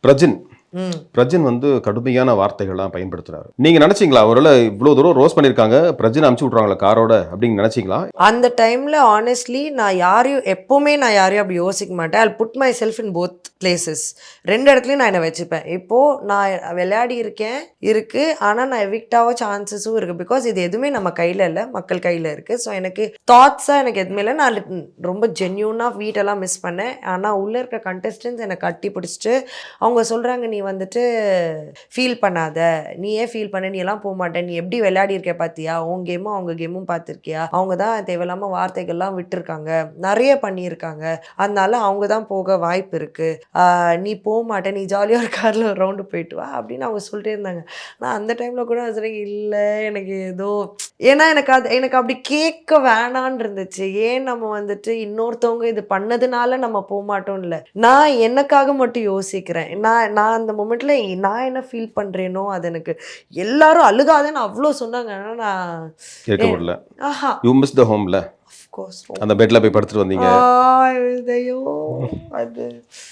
பிரஜின் ம். பிரஜின் வந்து கடுமையான வார்த்தைகள்லாம் பயன்படுத்துறாரு. நீங்க நினைச்சீங்களா ஒருவேளை இவ்வளவு தூரம் ரோஸ் பண்ணிருக்காங்க, பிரஜின் அனுப்பிச்சு விட்ருவாங்களா காரோட அப்படின்னு நினைச்சீங்களா? அந்த டைம்ல ஹானஸ்ட்லி நான் யாரையும் எப்பவுமே நான் யாரையும் அப்படி யோசிக்க மாட்டேன். I'll put myself in both places. 2 இடத்துலயும் நான் என்ன வச்சுப்பேன். இப்போ நான் விளையாடி இருக்கேன் இருக்கு. ஆனா நான் எவிக்ட் ஆக சான்சஸும் இருக்கு. பிகாஸ் இது எதுவுமே நம்ம கையில இல்ல, மக்கள் கையில இருக்கு. ஸோ எனக்கு தாட்ஸா எனக்கு எதுவுமே இல்லை. நான் ரொம்ப ஜென்யூனா வீட்டெல்லாம் மிஸ் பண்ணேன். ஆனா உள்ள இருக்க கண்டஸ்டன்ஸ் என்னை கட்டி பிடிச்சிட்டு அவங்க சொல்றாங்க, நீ வந்துட்டு ஃபீல் பண்ணாத, நீ ஏன் ஃபீல் பண்ண, நீ எல்லாம் போக மாட்டேன், நீ எப்படி விளையாடி இருக்க பாத்தியா, உன் கேமும் அவங்க கேமும் பார்த்துருக்கியா, அவங்க தான் தேவையில்லாம வார்த்தைகள்லாம் விட்டுருக்காங்க, நிறைய பண்ணியிருக்காங்க, அதனால அவங்க தான் போக வாய்ப்பு இருக்கு, நீ போக மாட்டேன், நீ ஜாலியாக ஒரு காரில் ஒரு ரவுண்டு போயிட்டு வா அப்படின்னு அவங்க சொல்லிட்டே இருந்தாங்க. நான் அந்த டைமில் கூட சொல்றேன், இல்லை எனக்கு ஏதோ ஏன்னா எனக்கு அப்படி கேட்க வேணான்னு இருந்துச்சு. ஏன் நம்ம வந்துட்டு இன்னொருத்தவங்க இது பண்ணதுனால நம்ம போக மாட்டோம் இல்லை, நான் எனக்காக மட்டும் யோசிக்கிறேன். நான் நான் அந்த மொமெண்ட்ல நான் என்ன ஃபீல் பண்றேனோ அது எனக்கு எல்லாரும் அழுகாதன்னு அவ்வளோ சொன்னாங்க. ஆனா நான் கேட்க விடல. ஆஹா யூ மிஸ் த ஹோம்ல அஃப்கோர்ஸ் அந்த பெட்ல போய் படுத்துட்டு வந்தீங்க. ஐயோ அது